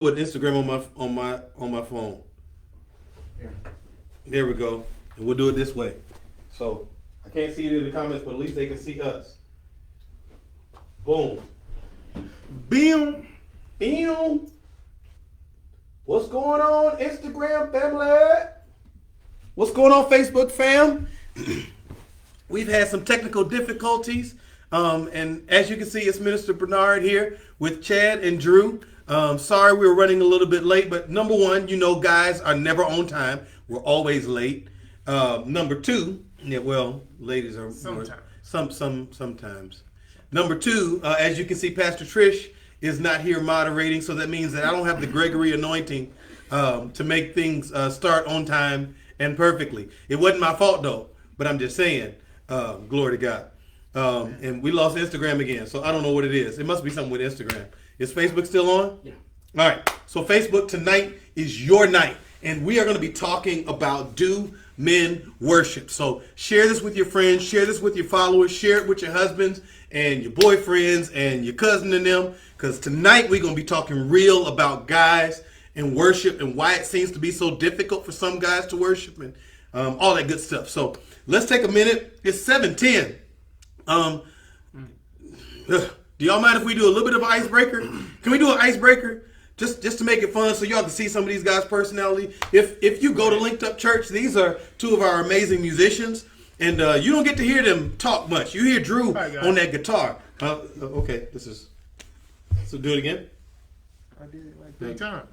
with Instagram on my phone. There we go. And we'll do it this way. So I can't see it in the comments, but at least they can see us. Boom. Bam. Bam. What's going on, Instagram family? What's going on, Facebook fam? We've had some technical difficulties. And as you can see, it's Minister Bernard here with Chad and Drew. Sorry we were running a little bit late, but number one, guys are never on time. We're always late. Number two, ladies are sometimes. Number two, as you can see, Pastor Trish is not here moderating, so that means that I don't have the Gregory anointing to make things start on time and perfectly. It wasn't my fault though, but I'm just saying, glory to God. And we lost Instagram again, so I don't know what it is. It must be something with Instagram. Is Facebook still on? Yeah. All right. So Facebook tonight is your night, and we are going to be talking about do men worship. So share this with your friends, share this with your followers, share it with your husbands and your boyfriends and your cousin and them, because tonight we're going to be talking real about guys and worship and why it seems to be so difficult for some guys to worship and all that good stuff. So let's take a minute. It's 7:10. Do y'all mind if we do a little bit of an icebreaker? Can we do an icebreaker? Just to make it fun so y'all can see some of these guys' personality. If you go to Linked Up Church, these are two of our amazing musicians. And you don't get to hear them talk much. You hear Drew on that guitar. Okay, so do it again. I did it like 3 times.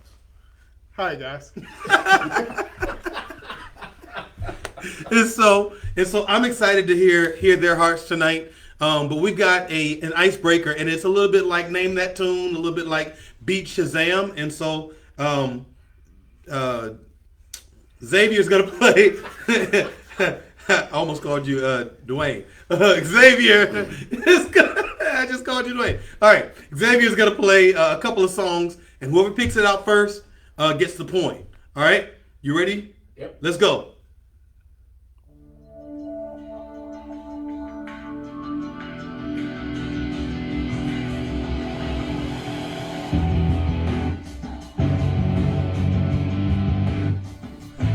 Hi, guys. And so I'm excited to hear their hearts tonight. But we've got an icebreaker, and it's a little bit like Name That Tune, a little bit like Beat Shazam. And so Xavier's going to play. I almost called you Dwayne. Xavier I just called you Dwayne. All right. Xavier's going to play a couple of songs, and whoever picks it out first gets the point. All right? You ready? Yep. Let's go.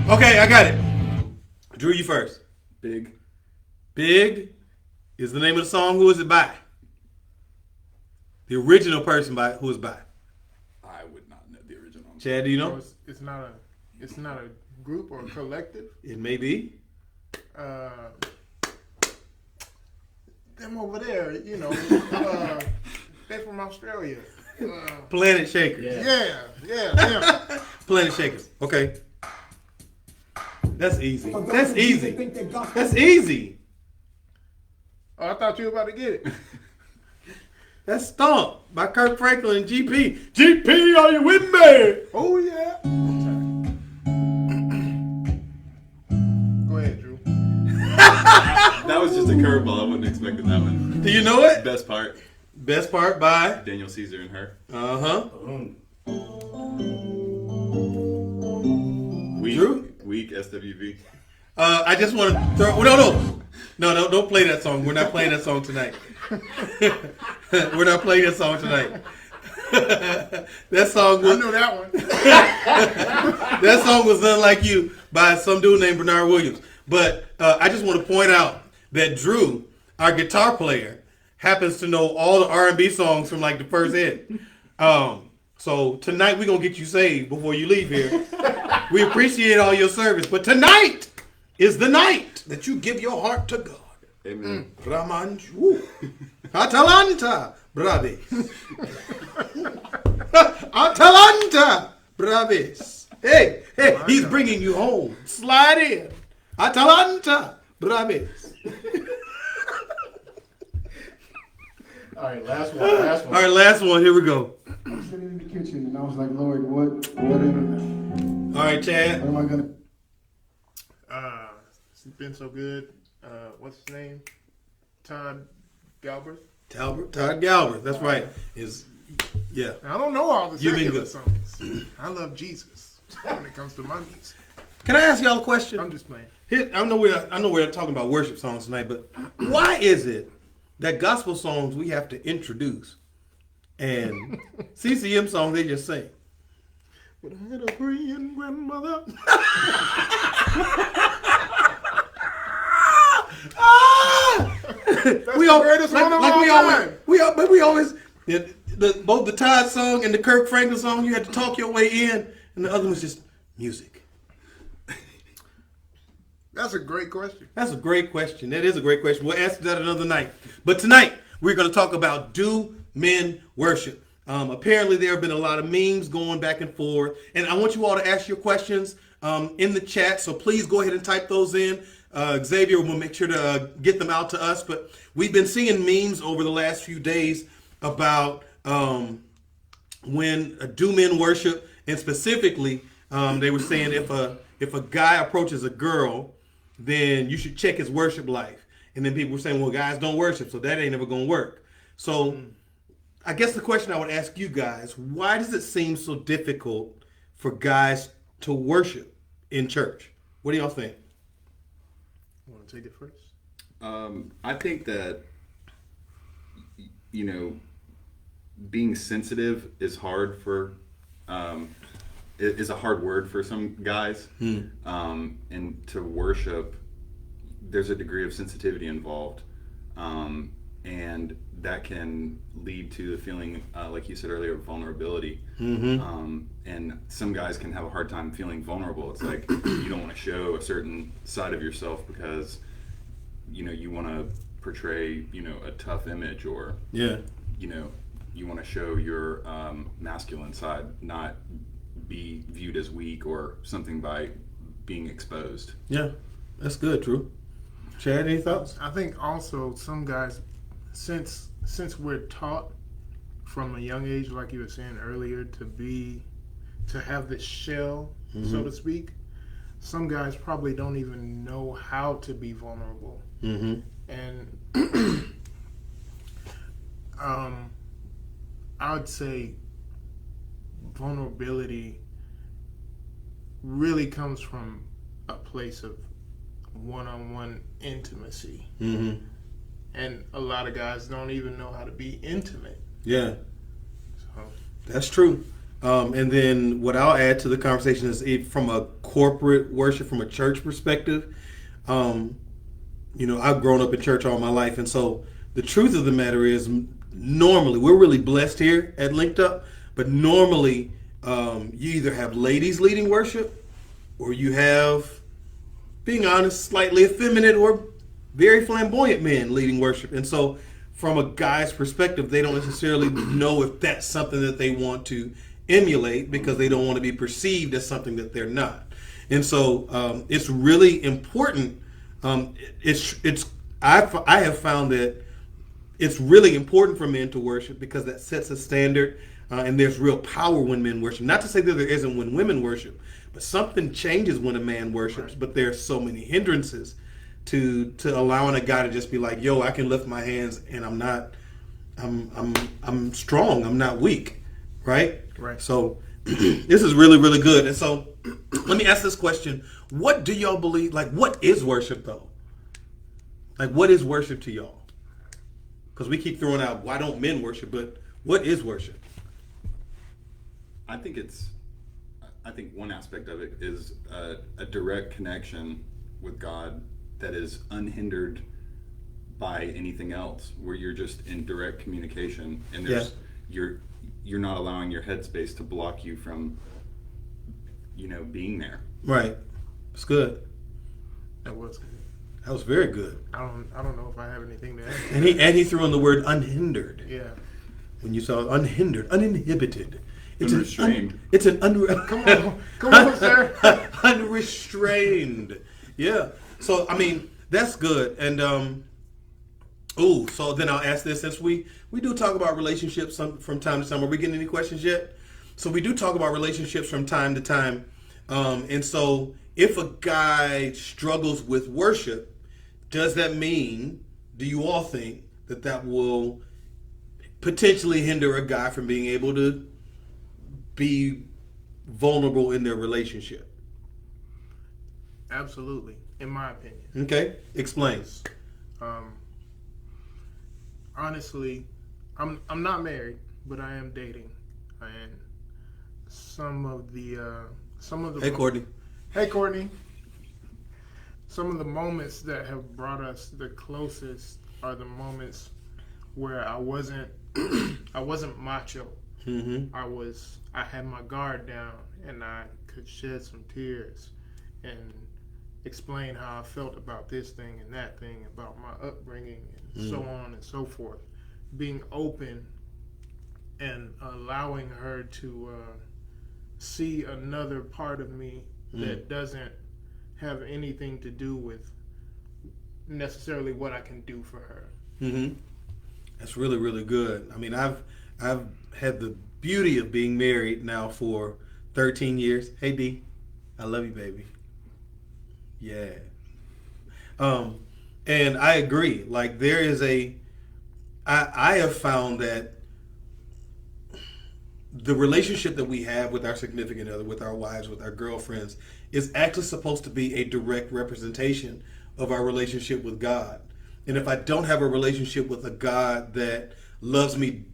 Okay, I got it. Drew, you first. Big. Big is the name of the song. Who is it by? The original person by who is by? I would not know the original. Chad, do you know? It's not a group or a collective. It may be. Them over there, they're from Australia. Planet Shakers. Yeah. Planet Shakers. Okay. That's easy. That's easy. That's easy. Oh, I thought you were about to get it. That's Stomp by Kirk Franklin and GP. GP, are you with me? Oh, yeah. Go ahead, Drew. That was just a curveball. I wasn't expecting that one. Do you know it? Best part, Best part by? Daniel Caesar and her. Uh-huh. Weak, Drew? Weak SWV. I just want to throw... No, don't play that song. We're not playing that song tonight. We're not playing that song tonight. That song was... I know that one. That song was None Like You by some dude named Bernard Williams. But I just want to point out that Drew, our guitar player, happens to know all the R&B songs from like the first hit. So tonight we're going to get you saved before you leave here. We appreciate all your service. But tonight is the night that you give your heart to God. Amen. Ramanju. Atalanta. Braves. Atalanta. Braves. Hey, he's bringing you home. Slide in. Atalanta. Braves. All right, last one. All right, last one. Here we go. I'm sitting in the kitchen and I was like, Lord, what All right, Chad. am I gonna? It's been so good. What's his name? Todd Galbraith. Todd Galbraith. That's right. Yeah. Now, I don't know all the You've been secular good. songs. I love Jesus when it comes to my music. Can I ask y'all a question? I'm just playing. I know we're talking about worship songs tonight, but why is it that gospel songs we have to introduce and CCM songs they just sing? But I had a praying grandmother. We all greatest one of all time. we always both the Todd song and the Kirk Franklin song. You had to talk your way in, and the other was just music. That's a great question. That's a great question. That is a great question. We'll answer that another night. But tonight we're going to talk about, do men worship? Apparently there have been a lot of memes going back and forth, and I want you all to ask your questions in the chat. So please go ahead and type those in. Xavier will make sure to get them out to us. But we've been seeing memes over the last few days about when do men worship, and specifically they were saying if a guy approaches a girl, then you should check his worship life. And then people were saying, well, guys don't worship, so that ain't never gonna work. So I guess the question I would ask you guys, why does it seem so difficult for guys to worship in church? What do y'all think? Want to take it first? I think that, being sensitive is hard for, is a hard word for some guys. And to worship, there's a degree of sensitivity involved. And that can lead to the feeling, like you said earlier, of vulnerability. And some guys can have a hard time feeling vulnerable. It's like you don't want to show a certain side of yourself because, you want to portray, a tough image, or, you want to show your masculine side, not be viewed as weak or something by being exposed. Yeah, that's good, Drew. Chad, any thoughts? I think also some guys, since we're taught from a young age, like you were saying earlier, to have this shell, so to speak, some guys probably don't even know how to be vulnerable. And I would say vulnerability really comes from a place of one-on-one intimacy. And a lot of guys don't even know how to be intimate. Yeah, So that's true. And then what I'll add to the conversation is, from a corporate worship, from a church perspective, I've grown up in church all my life. And so the truth of the matter is, normally, we're really blessed here at Linked Up, but normally you either have ladies leading worship, or you have, being honest, slightly effeminate or very flamboyant men leading worship. And so from a guy's perspective, they don't necessarily know if that's something that they want to emulate, because they don't want to be perceived as something that they're not. And so it's really important. I have found that it's really important for men to worship, because that sets a standard, and there's real power when men worship. Not to say that there isn't when women worship, but something changes when a man worships. But there's so many hindrances to allowing a guy to just be like, yo, I can lift my hands and I'm strong, I'm not weak, right? Right. So this is really, really good. And so let me ask this question. What do y'all believe, like, what is worship though? Like, what is worship to y'all? Because we keep throwing out, why don't men worship? But what is worship? I think one aspect of it is a direct connection with God that is unhindered by anything else, where you're just in direct communication, and you're not allowing your headspace to block you from being there. Right. It's good. that was good. That was very good. I don't know if I have anything to add. And he threw in the word unhindered. Yeah. When you saw unhindered, uninhibited. Unrestrained. It's an Come on, sir. unrestrained. Yeah. So I mean, that's good. And so then I'll ask this, since we do talk about relationships from time to time. Are we getting any questions yet? So we do talk about relationships from time to time. And so if a guy struggles with worship, does that mean, do you all think that will potentially hinder a guy from being able to be vulnerable in their relationship? Absolutely, in my opinion. Okay, explain. Honestly, I'm not married, but I am dating, and some of the Hey, Courtney. Hey, Courtney. Some of the moments that have brought us the closest are the moments where I wasn't I wasn't macho. Mm-hmm. I had my guard down and I could shed some tears and explain how I felt about this thing and that thing, about my upbringing and so on and so forth. Being open and allowing her to see another part of me that doesn't have anything to do with necessarily what I can do for her. Mm-hmm. That's really, really good. I mean, I've had the beauty of being married now for 13 years. Hey, D, I love you, baby. Yeah. And I agree. Like, there is I have found that the relationship that we have with our significant other, with our wives, with our girlfriends, is actually supposed to be a direct representation of our relationship with God. And if I don't have a relationship with a God that loves me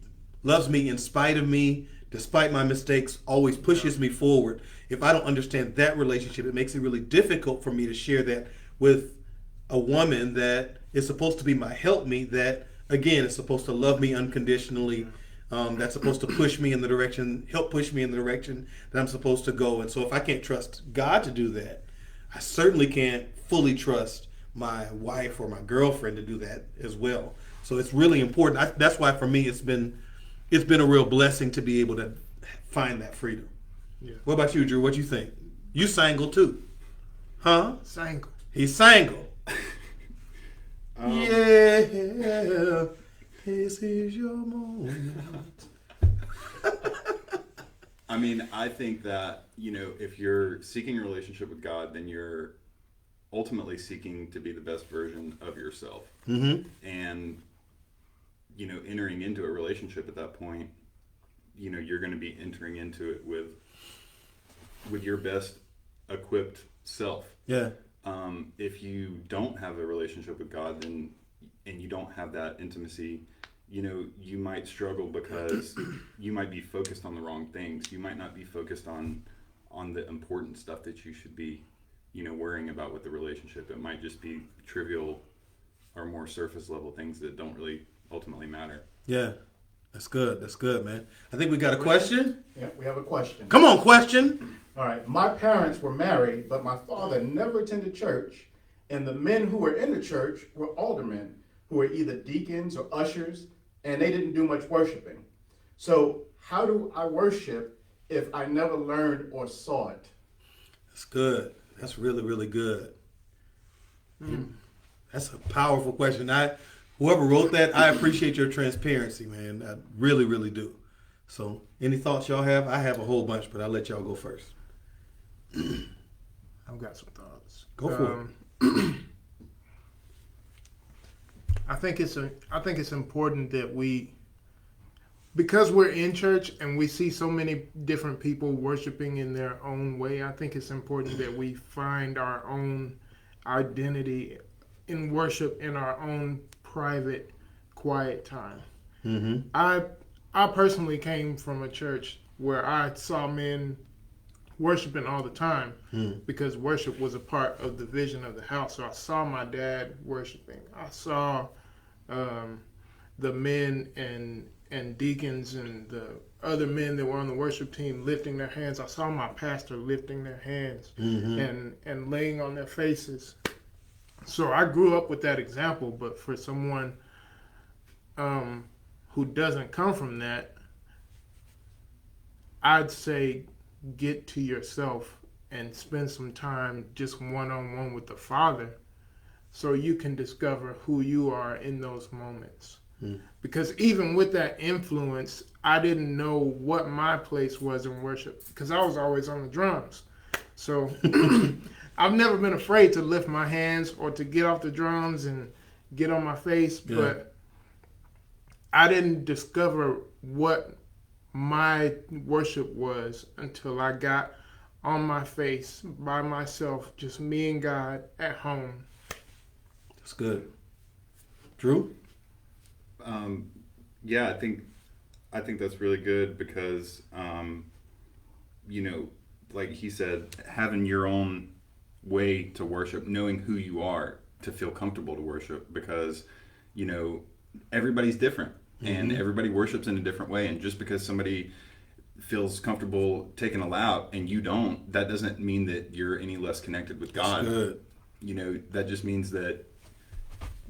in spite of me, despite my mistakes, always pushes me forward, if I don't understand that relationship, it makes it really difficult for me to share that with a woman that is supposed to be my helpmeet, that again is supposed to love me unconditionally, that's supposed to push me in the direction, help push me in the direction that I'm supposed to go. And so if I can't trust God to do that, I certainly can't fully trust my wife or my girlfriend to do that as well. So it's really important. That's why for me it's been a real blessing to be able to find that freedom. Yeah. What about you, Drew? What you think? You single too, huh? Single. He's single. Yeah, this is your moment. I mean, I think that, if you're seeking a relationship with God, then you're ultimately seeking to be the best version of yourself. Mm-hmm. And, entering into a relationship at that point, you're going to be entering into it with your best equipped self. Yeah. If you don't have a relationship with God, and you don't have that intimacy, you might struggle because you might be focused on the wrong things. You might not be focused on the important stuff that you should be, worrying about with the relationship. It might just be trivial or more surface level things that don't really ultimately matter. Yeah. That's good. That's good, man. I think we got a question. Yeah, we have a question. Come on, question. All right. My parents were married, but my father never attended church, and the men who were in the church were aldermen who were either deacons or ushers, and they didn't do much worshiping. So how do I worship if I never learned or saw it? That's good. That's really, really good. That's a powerful question. Whoever wrote that, I appreciate your transparency, man. I really, really do. So, any thoughts y'all have? I have a whole bunch, but I'll let y'all go first. I've got some thoughts. Go for it. I think it's important that because we're in church and we see so many different people worshiping in their own way, I think it's important that we find our own identity in worship in our own private, quiet time. Mm-hmm. I personally came from a church where I saw men worshiping all the time because worship was a part of the vision of the house. So I saw my dad worshiping. I saw the men and deacons and the other men that were on the worship team lifting their hands. I saw my pastor lifting their hands and laying on their faces. So I grew up with that example, but for someone who doesn't come from that, I'd say get to yourself and spend some time just one-on-one with the Father so you can discover who you are in those moments. Because even with that influence, I didn't know what my place was in worship because I was always on the drums. So I've never been afraid to lift my hands or to get off the drums and get on my face, but I didn't discover what my worship was until I got on my face by myself, just me and God at home. That's good. Drew? Yeah, I think that's really good because like he said, having your own way to worship, knowing who you are to feel comfortable to worship, because everybody's different and everybody worships in a different way, and just because somebody feels comfortable taking a lap and you don't, that doesn't mean that you're any less connected with God. That's good. That just means that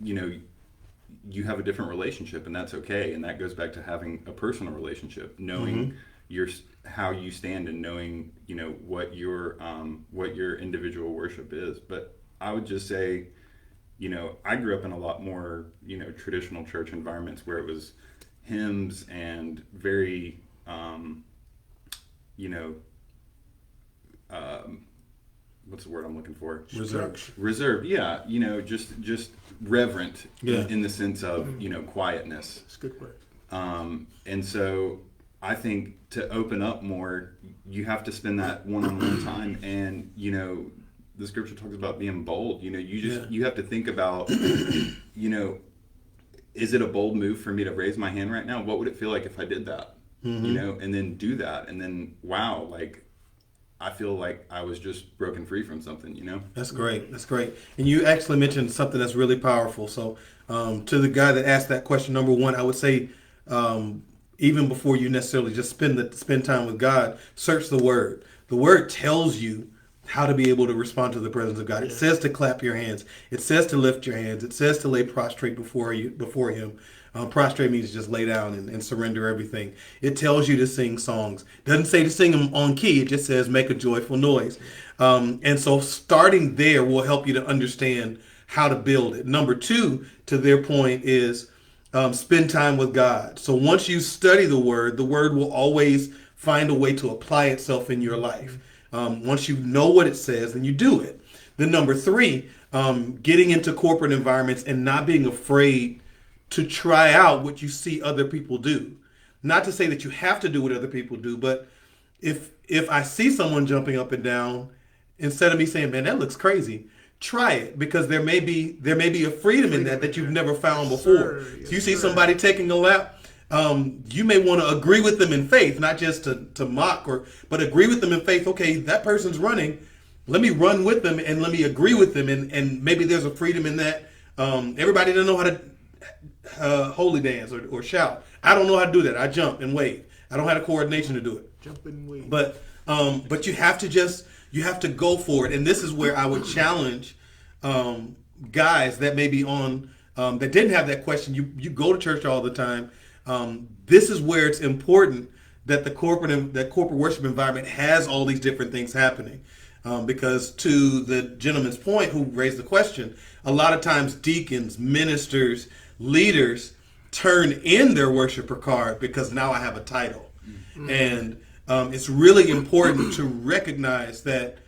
you have a different relationship, and that's okay. And that goes back to having a personal relationship, knowing how you stand, and knowing what your individual worship is. But I would just say, I grew up in a lot more traditional church environments where it was hymns and very what's the word I'm looking for? Reserved. Yeah. Just reverent in the sense of, quietness. It's a good word. And so I think to open up more, you have to spend that one-on-one time. And, the scripture talks about being bold. You have to think about, is it a bold move for me to raise my hand right now? What would it feel like if I did that? And then do that. And then, wow, like, I feel like I was just broken free from something, That's great. That's great. And you actually mentioned something that's really powerful. So to the guy that asked that question, number one, I would say even before you necessarily just spend time with God, search the Word. The Word tells you how to be able to respond to the presence of God. It says to clap your hands. It says to lift your hands. It says to lay prostrate before Him. Prostrate means just lay down and surrender everything. It tells you to sing songs. It doesn't say to sing them on key. It just says make a joyful noise. And so starting there will help you to understand how to build it. Number two, to their point, is spend time with God. So once you study the Word will always find a way to apply itself in your life. Once you know what it says, then you do it. Then number three, getting into corporate environments and not being afraid to try out what you see other people do. Not to say that you have to do what other people do, but if I see someone jumping up and down, instead of me saying, man, that looks crazy, try it, because there may be a freedom in that you've never found before. So you see somebody taking a lap, you may want to agree with them in faith, not just to mock, but agree with them in faith. Okay, that person's running. Let me run with them and let me agree with them. And maybe there's a freedom in that. Everybody doesn't know how to holy dance or shout. I don't know how to do that. I jump and wave. I don't have the coordination to do it. Jump and wave. But you have to go for it. And this is where I would challenge guys that may be on that didn't have that question. You go to church all the time. This is where it's important that the corporate worship environment has all these different things happening. Because to the gentleman's point who raised the question, a lot of times deacons, ministers, leaders turn in their worshiper card because now I have a title. And it's really important to recognize that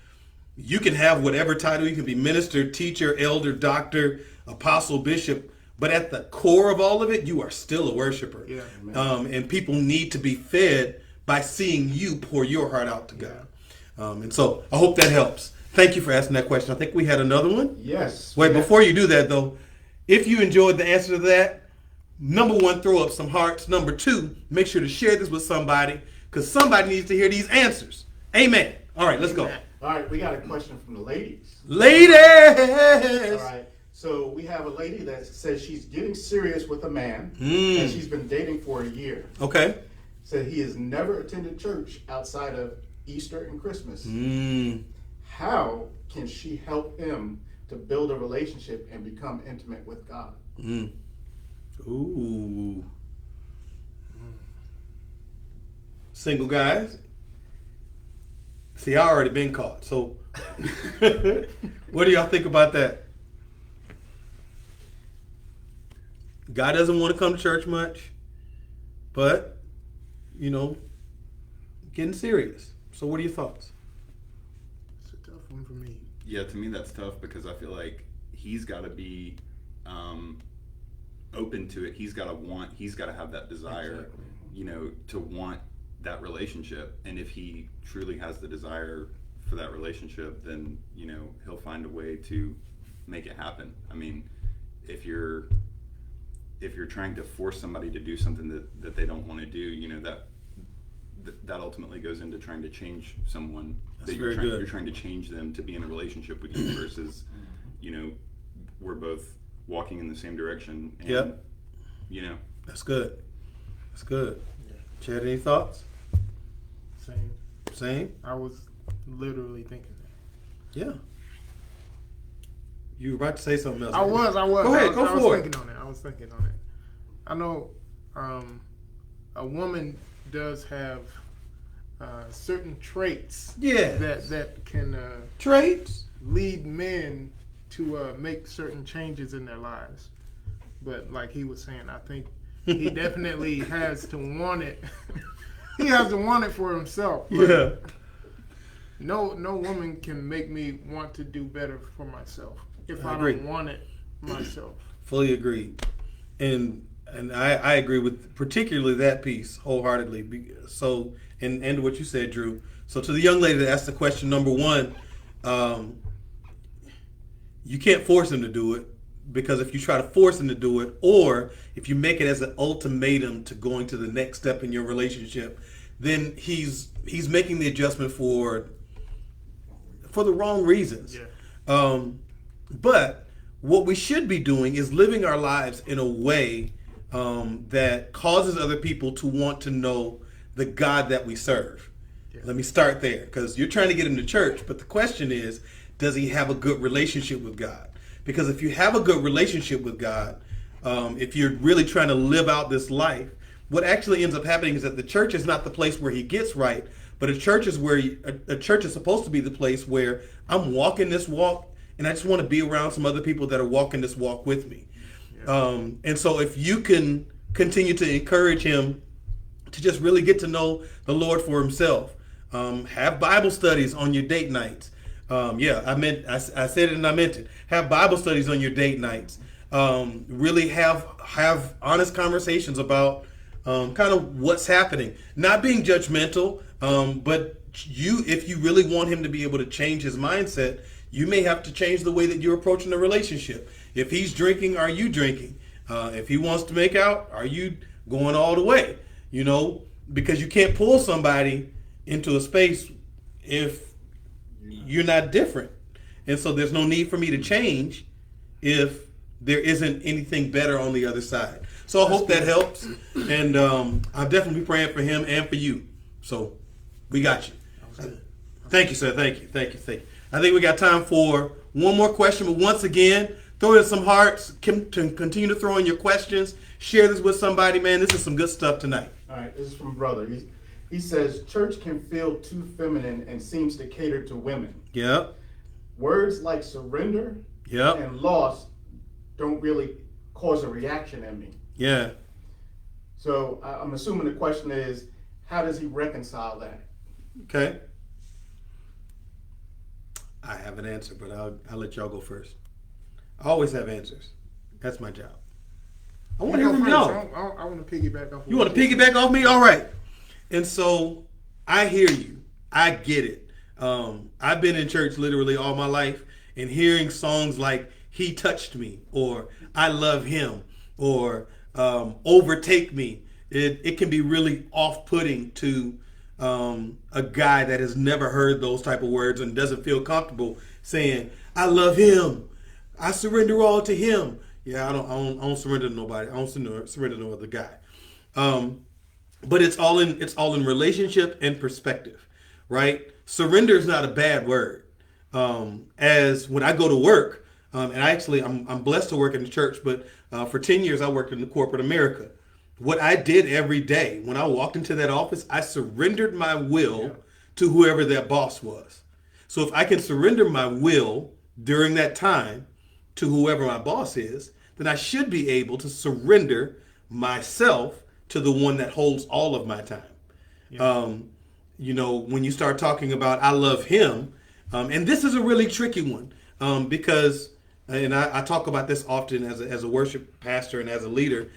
you can have whatever title. You can be minister, teacher, elder, doctor, apostle, bishop, but at the core of all of it, you are still a worshiper. Yeah, and people need to be fed by seeing you pour your heart out to God. And so I hope that helps. Thank you for asking that question. I think we had another one. Yes. Wait, before you do that though, if you enjoyed the answer to that, number one, throw up some hearts. Number two, make sure to share this with somebody, because somebody needs to hear these answers. Amen. All right, let's go. All right, we got a question from the ladies. Ladies! All right. So we have a lady that says she's getting serious with a man, and she's been dating for a year. Okay. Said he has never attended church outside of Easter and Christmas. How can she help him to build a relationship and become intimate with God? Ooh. Single guys? See, I already been caught, so what do y'all think about that? God doesn't want to come to church much, but, getting serious. So what are your thoughts? It's a tough one for me. Yeah, to me that's tough, because I feel like he's got to be open to it. He's got to have that desire, to want that relationship. And if he truly has the desire for that relationship, then, he'll find a way to make it happen. I mean, if you're trying to force somebody to do something that they don't want to do, that ultimately goes into trying to change someone. That's That very trying, good. You're trying to change them to be in a relationship with you versus, you know, we're both walking in the same direction. And, Yep. You know, That's good. That's good. Chad, any thoughts? Same. Same? I was literally thinking that. Yeah. You were about to say something else. I was. Go ahead, go I was for it. thinking on it. I was thinking on it. I know a woman does have certain traits Yeah. that can Traits? lead men to make certain changes in their lives. But like he was saying, I think he definitely has to want it. He has to want it for himself. But Yeah. no woman can make me want to do better for myself if I I agree. don't want it myself. Fully agreed. And I agree with particularly that piece wholeheartedly. So, and what you said, Drew. So to the young lady that asked the question, number one, you can't force him to do it, because if you try to force him to do it, or if you make it as an ultimatum to going to the next step in your relationship, then he's making the adjustment for the wrong reasons. Yeah. But what we should be doing is living our lives in a way that causes other people to want to know the God that we serve. Yeah. Let me start there, because you're trying to get him to church, but the question is, does he have a good relationship with God? Because if you have a good relationship with God, if you're really trying to live out this life, what actually ends up happening is that the church is not the place where he gets right, but a church is where a church is supposed to be the place where I'm walking this walk, and I just want to be around some other people that are walking this walk with me. And so if you can continue to encourage him to just really get to know the Lord for himself, have Bible studies on your date nights. I said it and I meant it. Have Bible studies on your date nights. Really have honest conversations about kind of what's happening. Not being judgmental, but if you really want him to be able to change his mindset, you may have to change the way that you're approaching the relationship. If he's drinking, are you drinking? If he wants to make out, are you going all the way? You know, because you can't pull somebody into a space if you're not different. And so there's no need for me to change if there isn't anything better on the other side. So I hope that helps. And I'll definitely be praying for him and for you. So we got you. Thank you, sir. Thank you. I think we got time for one more question. But once again, throw in some hearts. Continue to throw in your questions. Share this with somebody, man. This is some good stuff tonight. All right, this is from Brother. He says, church can feel too feminine and seems to cater to women. Yep. Words like surrender Yep. and loss don't really cause a reaction in me. Yeah. So I'm assuming the question is, how does he reconcile that? Okay. I have an answer, but I'll let y'all go first. I always have answers. That's my job. I want to hear from y'all. I want to piggyback off. You want to piggyback off me? All right. And so I hear you. I get it. I've been in church literally all my life, and hearing songs like "He Touched Me" or "I Love Him" or "Overtake Me," it can be really off-putting to a guy that has never heard those type of words and doesn't feel comfortable saying, "I love him. I surrender all to him." Yeah, I don't surrender to nobody. I don't surrender to no other guy. But it's all in relationship and perspective, right? Surrender is not a bad word. As when I go to work, and I'm blessed to work in the church, but for 10 years I worked in the corporate America. What I did every day when I walked into that office, I surrendered my will to whoever that boss was. So if I can surrender my will during that time to whoever my boss is, then I should be able to surrender myself to the one that holds all of my time. Yeah. When you start talking about "I love him," and this is a really tricky one because, and I talk about this often as a worship pastor and as a leader,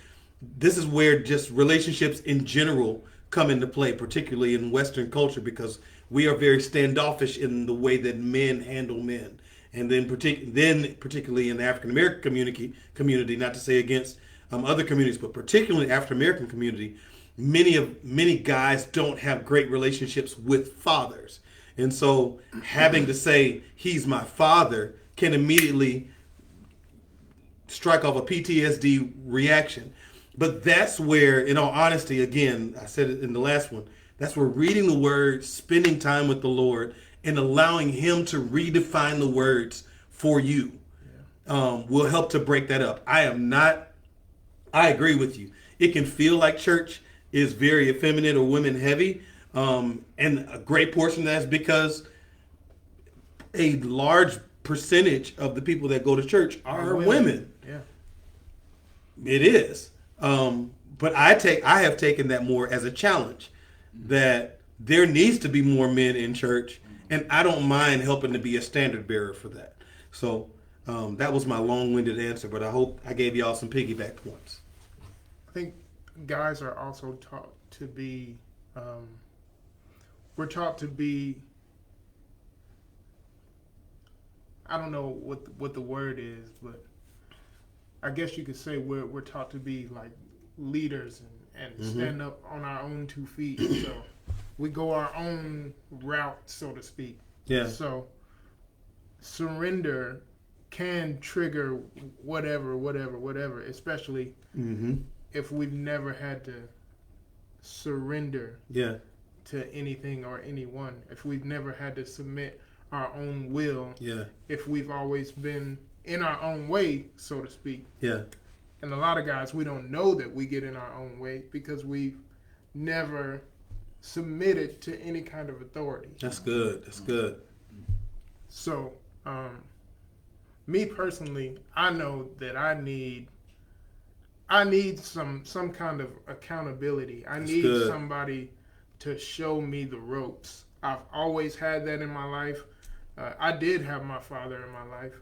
this is where just relationships in general come into play, particularly in Western culture, because we are very standoffish in the way that men handle men. And then particularly in the African American community, not to say against other communities, but particularly the African American community, many guys don't have great relationships with fathers. And so having to say he's my father can immediately strike off a PTSD reaction. But that's where, in all honesty, again, I said it in the last one, that's where reading the word, spending time with the Lord, and allowing him to redefine the words for you will help to break that up. I agree with you. It can feel like church is very effeminate or women heavy. And a great portion of that is because a large percentage of the people that go to church are women. Yeah. It is. But I have taken that more as a challenge, that there needs to be more men in church, and I don't mind helping to be a standard bearer for that. So that was my long-winded answer, but I hope I gave y'all some piggyback points. I think guys are also taught to be, we're taught to be, I don't know what the word is, but I guess you could say we're taught to be like leaders and stand up on our own 2 feet. So we go our own route, so to speak. Yeah. So surrender can trigger whatever, especially if we've never had to surrender Yeah. to anything or anyone, if we've never had to submit our own will, Yeah. if we've always been in our own way, so to speak. Yeah. And a lot of guys, we don't know that we get in our own way because we've never submitted to any kind of authority. That's good. That's good. So, me personally, I know that I need some kind of accountability. I need good. somebody to show me the ropes. I've always had that in my life. I did have my father in my life,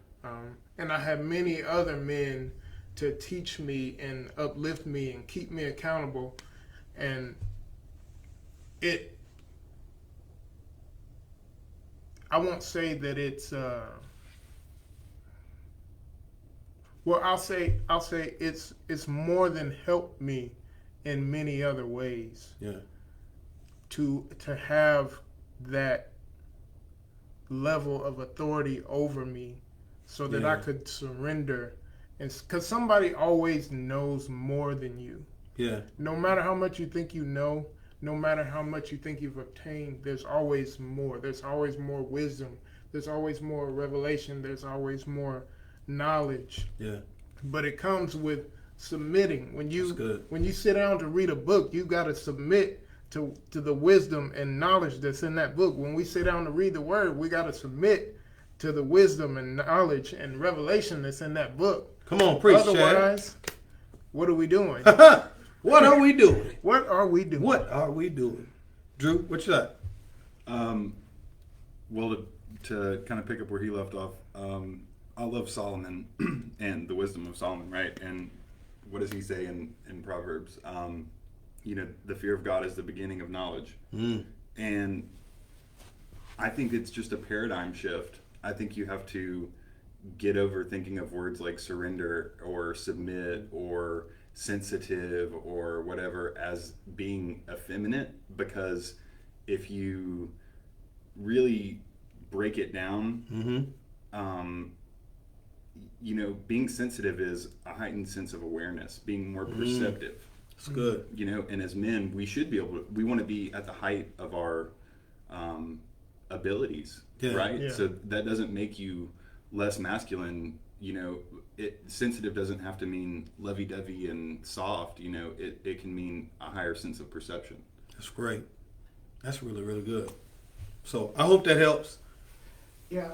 and I had many other men to teach me and uplift me and keep me accountable. And I won't say that it's I'll say it's more than helped me in many other ways. Yeah. To have that level of authority over me, so that I could surrender, and because somebody always knows more than you. Yeah. No matter how much you think you know, no matter how much you think you've obtained, there's always more. There's always more wisdom. There's always more revelation. There's always more knowledge. Yeah. But it comes with submitting. When That's good. you sit down to read a book, you got to submit to the wisdom and knowledge that's in that book. When we sit down to read the word, we got to submit to the wisdom and knowledge and revelation that's in that book. Come on, preach, Chad. Otherwise, what are we doing? What are we doing? What are we doing? What are we doing? Drew, what you got? Well, to kind of pick up where he left off, I love Solomon and the wisdom of Solomon, right? And what does he say in Proverbs? The fear of God is the beginning of knowledge. And I think it's just a paradigm shift. I think you have to get over thinking of words like surrender or submit or sensitive or whatever as being effeminate, because if you really break it down, being sensitive is a heightened sense of awareness, being more perceptive. It's good. And as men, we should be we want to be at the height of our abilities, right? Yeah. So that doesn't make you less masculine. Sensitive doesn't have to mean lovey-dovey and soft. It can mean a higher sense of perception. That's great. That's really, really good. So I hope that helps. Yeah.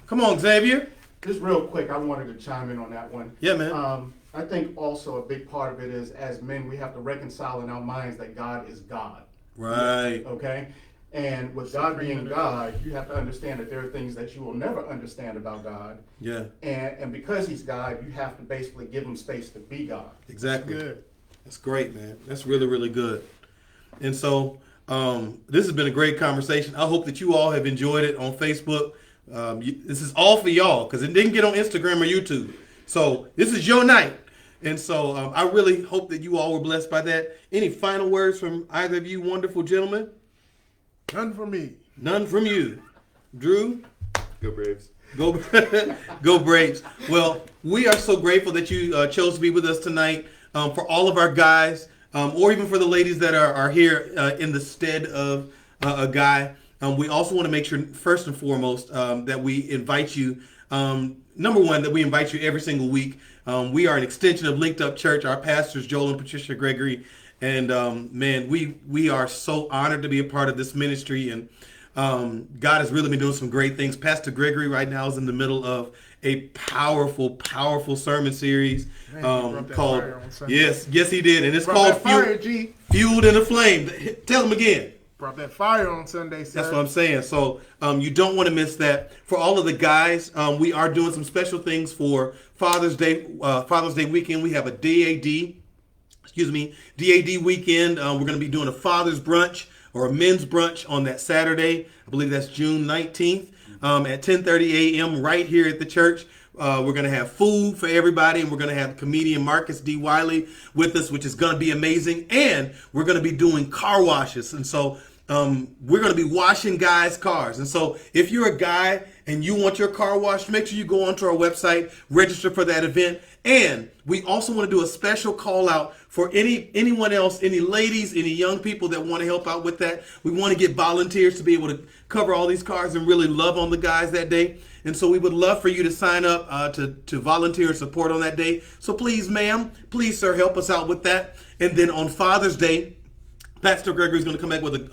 Come on, Xavier. Just real quick, I wanted to chime in on that one. Yeah, man. I think also a big part of it is, as men, we have to reconcile in our minds that God is God. Right. Okay? And with God being God, you have to understand that there are things that you will never understand about God. Yeah. And because he's God, you have to basically give him space to be God. Exactly. Good. That's great, man. That's really, really good. And so this has been a great conversation. I hope that you all have enjoyed it on Facebook. This is all for y'all because it didn't get on Instagram or YouTube. So this is your night. And so I really hope that you all were blessed by that. Any final words from either of you wonderful gentlemen? None for me. None from you. Drew? Go Braves. Go, go Braves. Well, we are so grateful that you chose to be with us tonight. For all of our guys, or even for the ladies that are here in the stead of a guy, we also want to make sure, first and foremost, that we invite you. Number one, that we invite you every single week. We are an extension of Linked Up Church. Our pastors, Joel and Patricia Gregory, and man, we are so honored to be a part of this ministry. And God has really been doing some great things. Pastor Gregory right now is in the middle of a powerful sermon series called yes he did, and it's called Fueled in a Flame. Tell him again. Brought that fire on Sunday, sir. That's what I'm saying. So you don't want to miss that. For all of the guys, we are doing some special things for Father's Day weekend. We have a DAD weekend. We're going to be doing a father's brunch or a men's brunch on that Saturday. I believe that's June 19th at 10:30 a.m. right here at the church. We're going to have food for everybody, and we're going to have comedian Marcus D. Wiley with us, which is going to be amazing. And we're going to be doing car washes. And so we're going to be washing guys' cars. And so if you're a guy and you want your car washed, make sure you go onto our website, register for that event. And we also want to do a special call out for anyone else, any ladies, any young people that want to help out with that. We want to get volunteers to be able to cover all these cars and really love on the guys that day. And so we would love for you to sign up to volunteer and support on that day. So please, ma'am, please, sir, help us out with that. And then on Father's Day, Pastor Gregory is going to come back with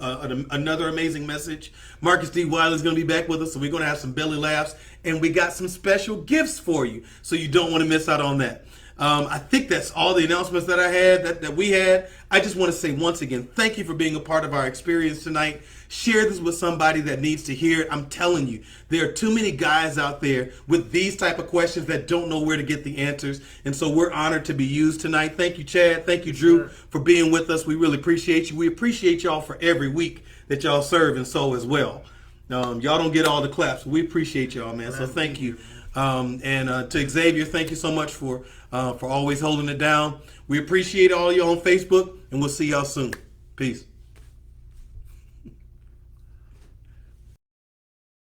another amazing message. Marcus D. Wiley is going to be back with us, so we're going to have some belly laughs. And we got some special gifts for you, so you don't want to miss out on that. I think that's all the announcements that I had, that we had. I just want to say once again, thank you for being a part of our experience tonight. Share this with somebody that needs to hear it. I'm telling you, there are too many guys out there with these type of questions that don't know where to get the answers. And so we're honored to be used tonight. Thank you, Chad. Thank you, Drew, for being with us. We really appreciate you. We appreciate y'all for every week that y'all serve and so as well. Y'all don't get all the claps. We appreciate y'all, man. So thank you. And to Xavier, thank you so much for always holding it down. We appreciate all you on Facebook, and we'll see y'all soon. Peace.